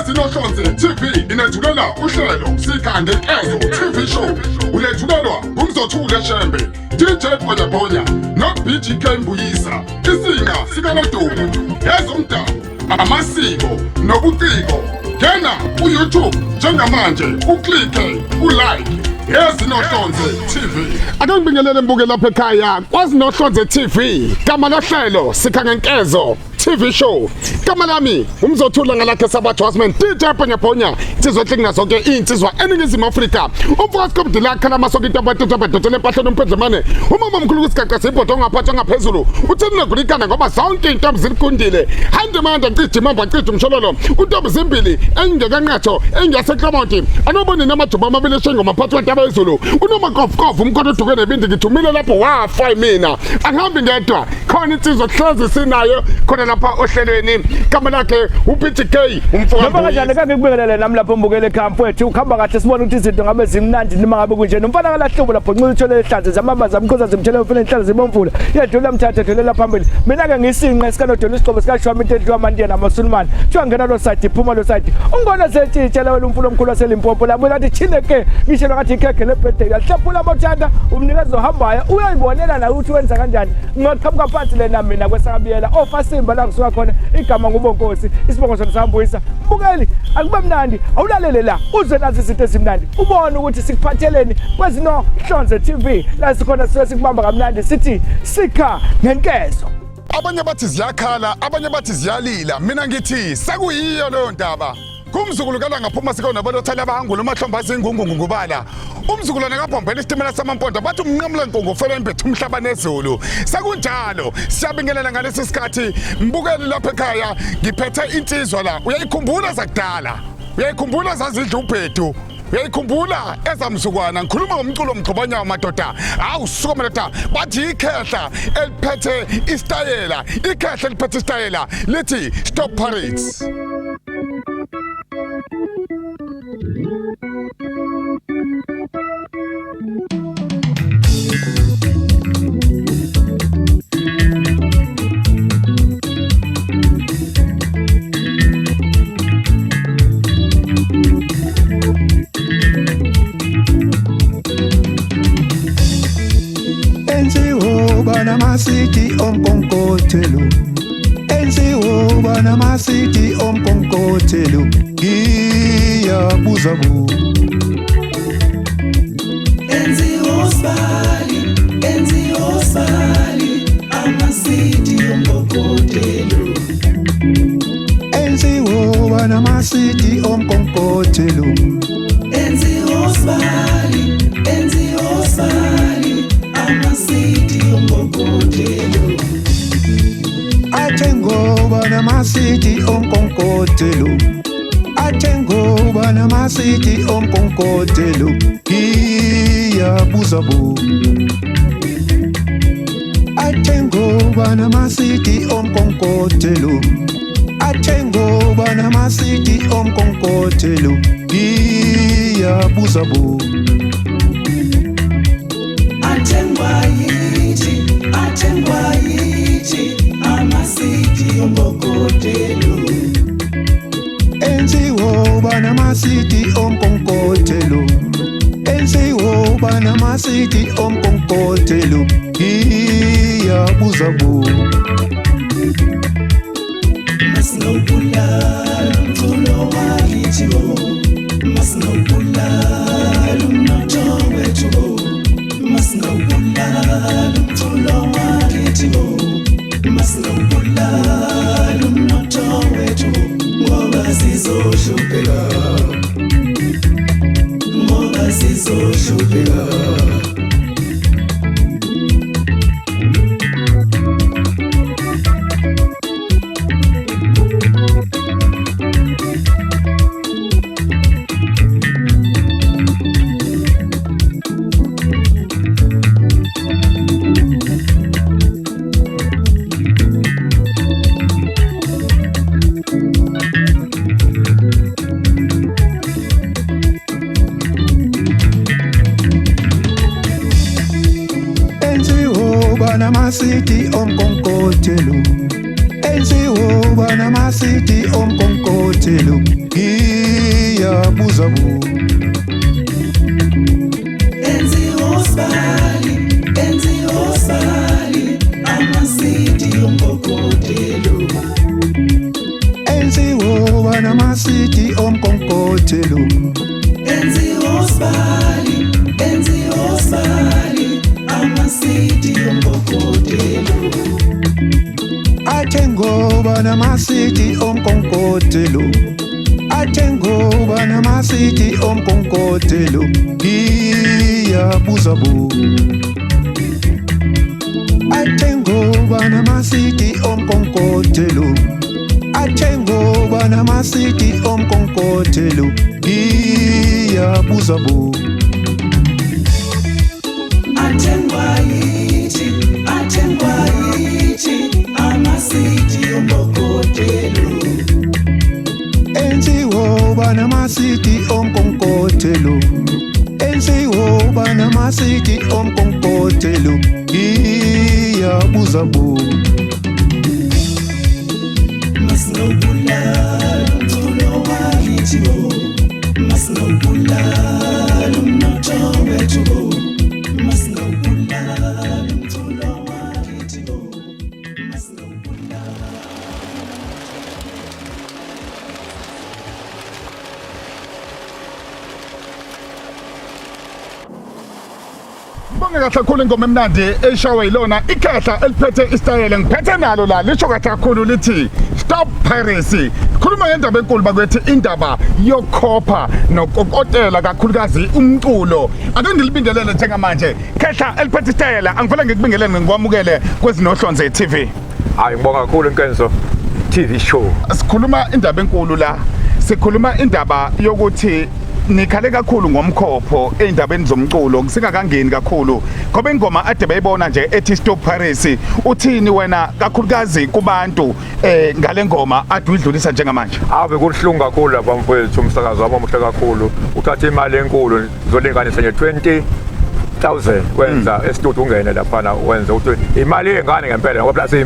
Sinohlonze TV inethulela uhlelo Sikhande Nkezo TV show ulethulelwa uMzothule Shembe, DJ Bhonya no BGK Mbuyisa. Isinga sikaNodumo, ezomdabu, amasiko nobuciko. Ngena ku-YouTube njengamanje uklike ulike Sinohlonze TV. Ake ngibingelele mbuke lapha ekhaya kwaSinohlonze TV. Gama lohlelo Sikhande Nkezo TV show. Gama lami uMzothula ngalakhe sabathu wasman DJ Bhonya sizohlenga zonke insizwa eningizimu Afrika. Umfowethu Komdila khala masonke intambadotele empahleni uMphezemane. Umama mkhulu kusigaqasa ibhodo ngaphathwa ngaphezulu. Utheni nokulikana ngoba zonke intombi zilikundile. Hande manje ncithi mamba ncithi umshololo. Untombi zimbili engekanqatho engaseklamonti. Anobone namajuba amabili shengoma phathi wantaba izulu. Unomakofu umkhono udukwe nebindi ngithumile lapho wafa mina. Angihambi ngedwa. Khona insizwa hlezi sinayo khona lapha ohlelweni. Igama lakhe uBGK umfowethu. Noma kanjani kake kubingelele nami lapho mbukele ekhaya wethu ukhamba kahle sibona ukuthi izinto ngabe zimnandi noma ngabe kunje nomfana kalahlobo lapho nqila uthole ehlaze zamamaza amkhoza zimthele ufuna inhlalo zibomvula yedlula mthatha edlulela phambili mina ke ngisinqa esikanodolo isigqobo sikashwami intendlu yamandiya namasulumane thiwa ngena lo side iphuma lo side ungibona setshitshela wena umfulo omkhulu waseLimpopo labo lathi chineke ngishelo ngathi ikhekhe lebirthday yahlephula abothanda umnikazi ohambayo uyayibonela na ukuthi wenza kanjani ngoqhamuka phansi lena mina kwesakabiyela ofasimba la kusuka khona igama ngubonkosi isibongo sona sambuyisa mbukeli akube mnandi awulalele la uze nazi izinto ezimnandi ubone ukuthi sikuphatheleni kweZinohlonze TV la sikhona sikubamba kamnandi sithi sikha ngenkezo. Abanye bathi ziyakhala, abanye bathi ziyalila. Mina ngithi sekuyiyo leyo ndaba. Kumzukulu kala ngaphuma sikona balothala abahangula uMahlombazi ingungungu ngubala. Umzukulwane kaphombela isitimela samampondo bathi umnqamula nkongo ufela impethu umhlaba nezulu. Sekunjalo siyabingelela ngalesi sikhathi mbukeli lapha ekhaya ngiphethe insizwa la. Uyayikhumbula zakudala. Uyayikhumbula zazidla ubhedu. Uyayikhumbula ezamsukwana ngikhuluma ngomculo omgqobanya madoda. Awu suka madoda bathi ikhehla eliphethe istayela. Ikhehla eliphethe istayela lithi Stop Parades. Namasiti omkonkotelo enziwo bana masiti omkonkotelo ngiyabuza bu enziwo sali amasiti omkonkotelo enziwo bana masiti omkonkotelo enziwo sali amasiti omkonkotelo atengoba namasiti omkonkotelo atengoba namasiti omkonkotelo ngiyabuza bu atengoba namasiti omkonkotelo atengoba namasiti omkonkotelo ngiyabuza bu atengwa yiti amasiti omkonkotelo enziwo bana masiti omkonkotelo enziwo bana masiti omkonkotelo ngiyabuza bu masinobulala umculo wakithiwo masinobulala umnotho wethu masinobulala umculo wakithiwo masinobulala umnotho wethu ngoba sizohlupheka namasiti omkonkotelo enziwo bana masiti omkonkotelo iyabuza bu Enzi osbali amasidi omkokotelo enziwo banamasidi omkonkothelo Enzi osbali amasidi omkokotelo athengoba namasidi omkonkothelo athengoba namasidi omkonkothelo iyabuza bu athengoba namasidi omkonkothelo athengoba namasidi omkonkothelo iyabuza bu Atengwa yithi amasidi omkokotelo enziwo banamasidi omkonkothelo enziwo banamasidi omkonkothelo iyabuza bu Masinobulala umculo wakithi bo Masinobulala umnotho wethu bo Masinobulala umculo wakithi bo Masinobulala Bonge kahle kakhulu ingoma emnandi eshawe yilona ikhehla eliphethe istayile ngiphethe nalo la lisho kahle kakhulu lithi stop piracy. Khuluma ngendaba enkulu bakwethu indaba yokhopha nokokotela kakhulukazi umculo. Ake ngilibingelele njengamanje khehla eliphethe istayile angivele ngikubingelele ngikwamukele kwezinohlonze TV. Hayi ngibonga kakhulu Nkenzo TV show. Sikhuluma indaba enkulu la. Sikhuluma indaba yokuthi nikhale kakhulu ngomkhopho endabeni zomculo kusingakangeni kakhulu ngoba ingoma ade bayibona nje ethi stop piracy uthini wena kakhulukazi kubantu ngale ngoma ade uyidlulisa njengamanje Ave kuhlungu kakhulu lapha mfowethu umsakazo wami omuhle kakhulu uthatha imali enkulu zolinganisa nje 20,000 wenza estudio ungene lapha wenza ukuthi imali engane ngempela ngoba plus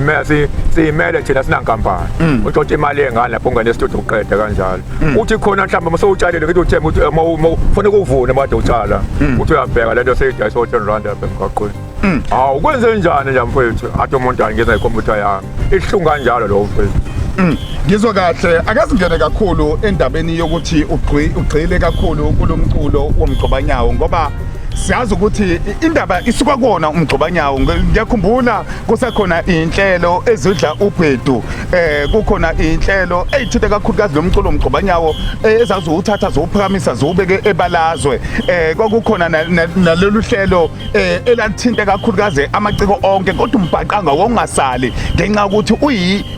siyimele thina sinankampani uthi imali engane lapho ungene estudio uqede kanjalo uthi khona mhlawumbe masowutshalile ngithi uthemba ukuthi ufuna ukuvuna manje utshala uthi uyabheka lento seyidayisa u10 rand lapha emgaqweni hawu kwenze njani nje mfowethu athi umuntu angeza ikhompyutha yami ihlungu kanjalo lo mfowethu ngizwa kahle akasingene kakhulu endabeni yokuthi ugqile kakhulu kulomculo womgcobanyawo ngoba siyazi ukuthi indaba isuka kuona umgcobanyawo ngiyakhumbula kusekhona inhlelo ezidla ubhedu kukhona inhlelo eyithithe kakhulukazi lomculo womgcobanyawo ezazuthatha zophakamisa zobeke ebalazwe kwakukhona nalolu hlelo elathinte kakhulukazi amaciko onke kodwa umbhaqanga wongasali ngenxa ukuthi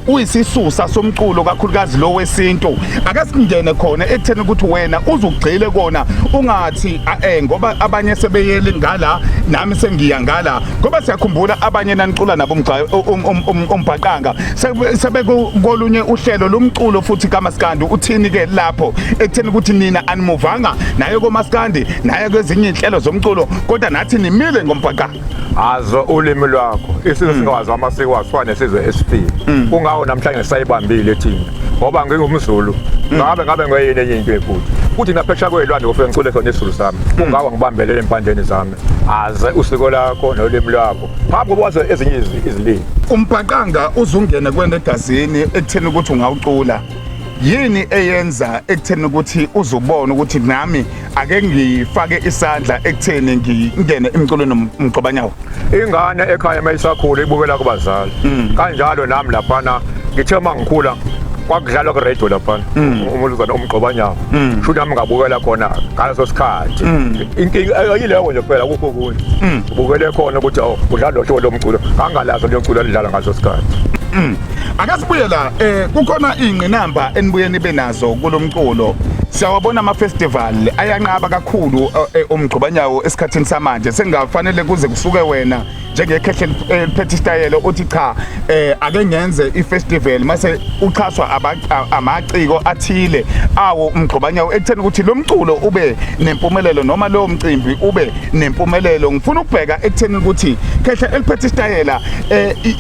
uyisisusa somculo kakhulukazi lo wesintu akasingene khona ekutheni ukuthi wena uzugcile kona ungathi ngoba abanye sebeyele ngala nami sengiya ngala ngoba siyakhumbula abanye nanicula nabo umbhaqanga sebekolunye uhlelo lomculo futhi kaMaskandi uthini ke lapho ekutheni ukuthi nina animuvanga naye koMaskandi naye kwezinye inhlelo zomculo kodwa nathi nimile ngombhaqanga azo ulimi lwakho isizwe singawazi amasiko asifane nesizwe esifile kungawo namhlanje sayibambile thina ngoba ngingumZulu ngabe ngoyini enye into efuthi kuthi naphesha kwelwandle ufike ngicule khona isiZulu sami kungawa ngibambelele empandeni zami aze usiko lakho nolimi lwakho phambi kokuba wazi ezinye izilimi umbhaqanga uzungene kwena egazini ekutheni ukuthi ungawucula yini eyenza ekutheni ukuthi uzubona ukuthi nami ake ngifake isandla ekutheni ngingene emculweni nomgcobanyawo ingane ekhaya mayisakhula ibukela kubazali kanjalo nami laphana ngithe mangikhula kwakudlalwa ku radio laphana umuluzana umgcobanyawo futhi nami ngabukela khona ngaleso sikhathi inkinga ayileyo nje kuphela kukho kunye ubukele khona ukuthi udlala lo lomculo angalazo le mculo lidlala ngaso sikhathi akasibuye la kukhona ingqinamba enibuye nibe nazo kulomculo siyawabona ama festival ayanqaba kakhulu umgcobanyawo esikhathini samanje sengafanele kuze kusuke wena njengekhehle eliphethe isitayela uthi cha ake ngenze ifestival mase uchaswa amaciko athile awo umgqobanyawo ekutheni ukuthi lo mculo ube nempumelelo noma lo mcimbi ube nempumelelo. Ngifuna ukubheka ekutheni ukuthi khehle eliphethe isitayela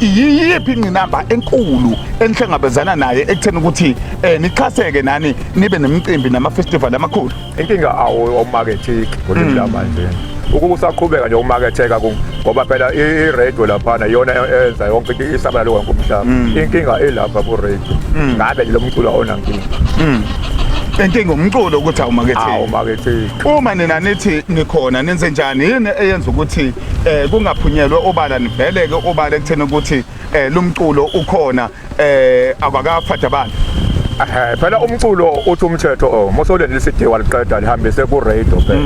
yiyiphi ingqinamba enkulu enihlangabezana naye ekutheni ukuthi nichaseke nani nibe nemicimbi nama-festival amakhulu. Inkinga awumarketing ngolimi lamanje ukuba usaqhubeka nje umarketeka ngoba phela i-radio laphana yona enza yonke into isabela wonke umhlaba. Inkinga elapha ku-radio ngabe lo mculo onankinga. Inkinga umculo ukuthi awumarketing. Uma nina nithi nikhona nenze njani yini eyenza ukuthi kungaphunyelwe obala niveleke obala ekutheni ukuthi lo mculo ukhona abakafatha abantu. Phela umculo uthi umthetho mosoleni lisidi waliqeda lihambise ku radio phela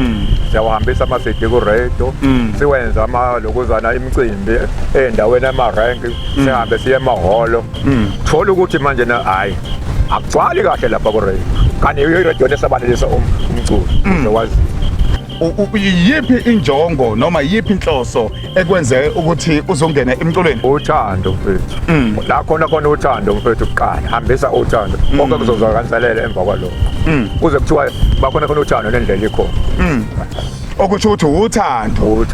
siyawahambisa amasidi ku radio siwenza lokuzana imicimbi endaweni emarank sihambe siye emahholo thola ukuthi manje na hayi akugcwali kahle lapha ku radio kanti i-radio nesabalelisa umculo uzowazi yiphi injongo noma yiphi inhloso ekwenze ukuthi uzongena emculweni. Uthando mfethu la khona uthando mfethu kuqala hambisa uthando konke kuzozwakalele emva kwalokho kuze kuthiwa bakhona uthando nendlela ikhona okusho ukuthi uthando.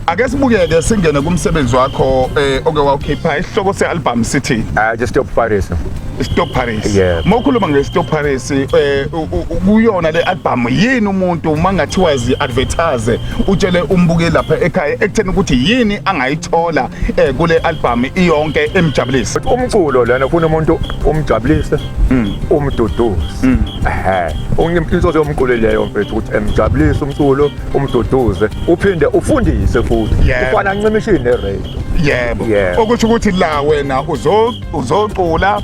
Ake sibukeke singene kumsebenzi wakho oke wawukhipha isihloko se-album sithi Stop Paris. Stop Paris. Mokhuluma nge-Stop Paris kuyona le album yini umuntu mangathiwa zi-advertise utshele umbukeli lapha ekhaya ekutheni ukuthi yini angayithola kule album iyonke emjabulisa. Umculo lana ufuna umuntu umjabulise umduduze. Inhloso yomculo leyo mfethu ukuthi emjabulise umculo umduduze uphinde ufundise futhi ufana ncimishini ne-radio. Yebo. Okusho ukuthi la wena uzocula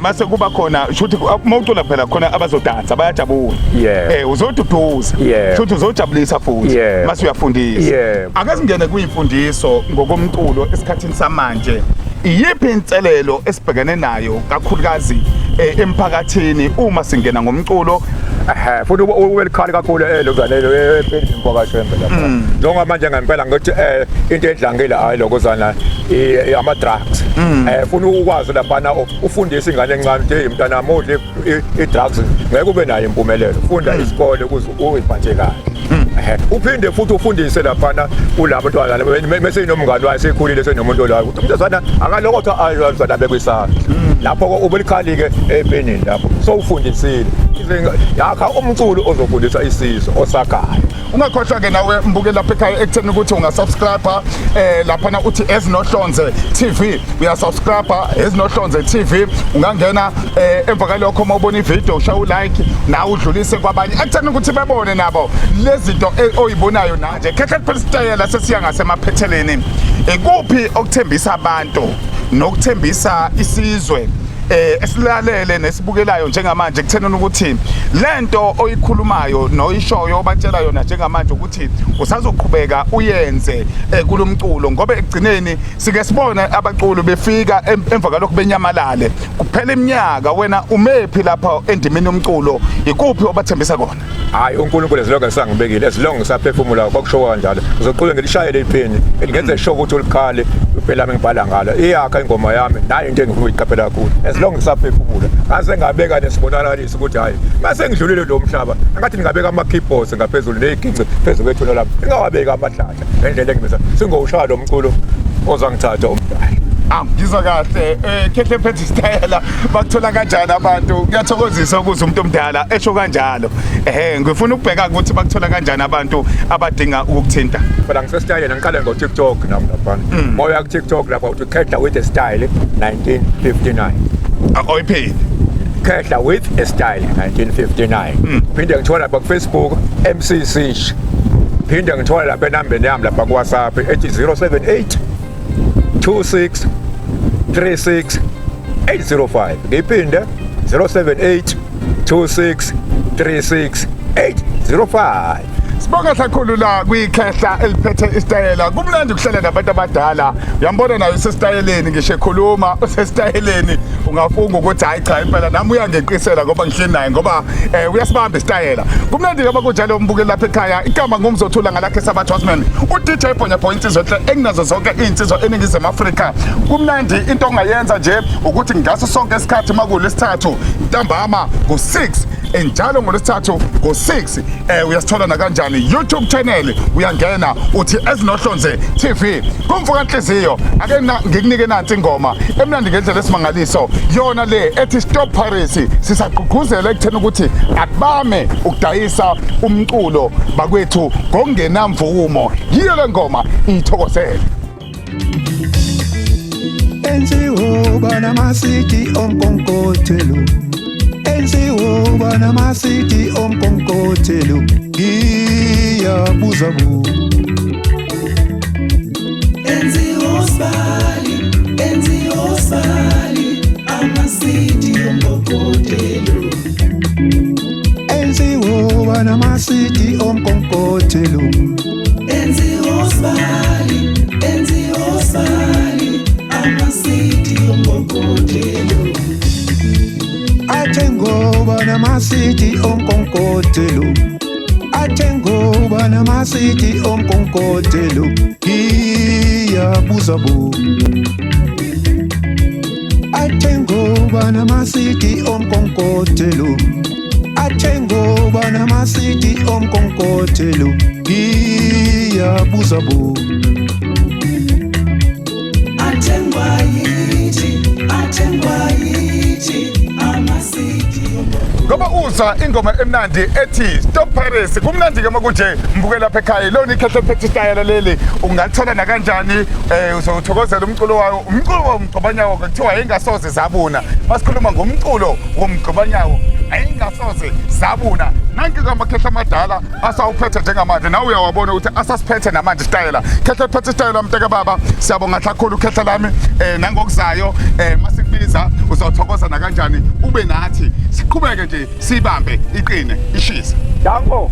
mase kuba khona shuthi mawucula phela khona abazodansa bayajabula. Uzoduduza shuthi uzojabulisa futhi mase uyafundisa. Ake singene kuyimfundiso ngokomculo esikhathini samanje. Iyiphi inselelo esibhekene nayo kakhulukazi emphakathini uma singena ngomculo futhi uwelikhali kakhulu lokuzanelo epheni impokashembe lapha njengoba manje ngempela ngithi into edlangile hayi lokozana ama drugs funa ukwazi lapha ufundise ingane encane ukuthi hey mntana modle i-drugs ngeke ube nayo impumelelo funda isikole ukuze uyiphathe kahle uphinde futhi ufundise lapha kulabo bantwana bese inomngane wayo sekhulile senomuntu la ukuthi umntazana akalokotha ayizana bekwisandla lapho ubelikhali ke epheni lapho so ufundisile yakha umculo ozofundisa isizwe osagayo. Ungakhohlwa ke nawe mbukeli lapha ekhaya ekutheni ukuthi ungasubscribe lapha uthi Ezinohlonze TV uyasubscribe Ezinohlonze TV ungangena emva kalokho mawubona ivideo ushaye like nawe udlulise kwabanye ekutheni ukuthi bebone nabo lezi zinto oyibonayo manje khehle phela sesiya ngasemaphetheleni ekuphi okuthembisa abantu nokuthembisa isizwe esilalele nesibukelayo njengamanje kuthenini ukuthi lento oyikhulumayo noyishoyo obatshela yona njengamanje ukuthi usazoqhubeka uyenze kulomculo ngoba ekugcineni sike sibone abaculi befika emva kalokho benyamalale kuphela iminyaka wena umephi lapha endimeni yomculo ikuphi obathembisa kona. Hayi uNkulunkulu ezilonke ngisangibekile ezilonke ngisaphefumula kwakushowa kanjalo ngizoqhubeka ngilishayele iphini ngenze sure ukuthi ulikhali phela ngibhala ngalo iyakha ingoma yami nayo into engifuna ukuyiqaphela kakhulu ezilonke ngisaphefumula ngase ngabeka nesibonakaliso ukuthi hayi mase ngidlulile lo mhlaba ngathi ngingabeka ama-keyboards ngaphezulu neziginci phezulu kwethulo lami ngingawabeka amahlahla ngendlela engimisa singowushaya lo mculo ozangithatha umdali. Ngizwa kahle khehle phethe isitayela bakuthola kanjani abantu kuyathokozisa ukuze umuntu omdala esho kanjalo ngifuna ukubheka ukuthi bakuthola kanjani abantu abadinga ukukuthinta. Phela ngisesitayela ngiqale ngo-TikTok nami laphana moya ku-TikTok lapha uthi Khehla with a Style 1959 oyiphi Khehla with a Style 1959 phinde ngithola lapha ku-Facebook MC Sish phinde ngithola lapha enambeni yami lapha ku-WhatsApp ethi 078 26 36 805 ngiphinde 078 26 36 805 Sibonga kakhulu la kwikhehla eliphethe isitayela. Kumnandi ukuhlala nabantu abadala. Uyambona nayo usesitayeleni ngisho ekhuluma usesitayeleni ungafunga ukuthi hayi cha impela nami uyangeqisela ngoba ngihleli naye ngoba uyasibamba isitayela. Kumnandi ngoba kunjalo umbukeli lapha ekhaya. Igama ngumzothula ngalakhe Sabath Wasman. uDJ Bhonyabhonya insizwa enginazo zonke insizwa eningizimu Afrika. Kumnandi into ongayenza nje ukuthi ngaso sonke isikhathi makulesithathu ntambama ngo6 njalo ngolesithathu ngo6 uyasithola na kanjani YouTube channel uyangena uthi Ezinohlonze TV. Kumvuka inhliziyo ake ngikunike nansi ingoma emnandi ngendlela esimangaliso yona le ethi Stop Paris. Sisaqhuqhuzela ekutheni ukuthi akubame ukudayisa umculo bakwethu ngokungenamvumo. Yiyo le ngoma ithokozele. Enziwo bana masiti omkonkothelo Enziwo bana masiti omkonkothelo Iyabuza bu Enziwo sibali amasidi omkonkothelo Enziwo bana masiti omkonkothelo Enziwo sibali amasidi omkonkothelo Athengo bana masiti omkonkothelo Athengo bana masiti omkonkothelo Iyabuza bu Athengo bana masiti omkonkothelo Athengo bana masiti omkonkothelo Iyabuza bu Atengwa yithi amasidi Ngoba uza ingoma emnandi ethi Stop Paris. Kumnandi ke makunje mbukela lapha ekhaya. Lona ikhehle phethe isitayela leli ungalithola na kanjani uzothokozela umculo wayo. Umculo womgcobanyawo kuthiwa ayingasoze zabuna. Masikhuluma ngomculo womgcobanyawo ayingasoze zabuna. Nanki ngamakhehla amadala asawuphethe njengamanje nawe uyawabona ukuthi asasiphethe namanje isitayela. Khehla phethe isitayela mteka baba. Siyabonga kakhulu khehla lami nangokuzayo masikubiza uzothokoza na kanjani ube nathi siqhubeke nje sibambe iqine ishisa. Danko.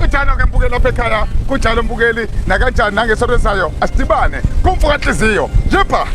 Njalo ke mbukeli lapha ekhaya kunjalo mbukeli na kanjani nangesonto sayo asidibane kumvuka inhliziyo. Yepha.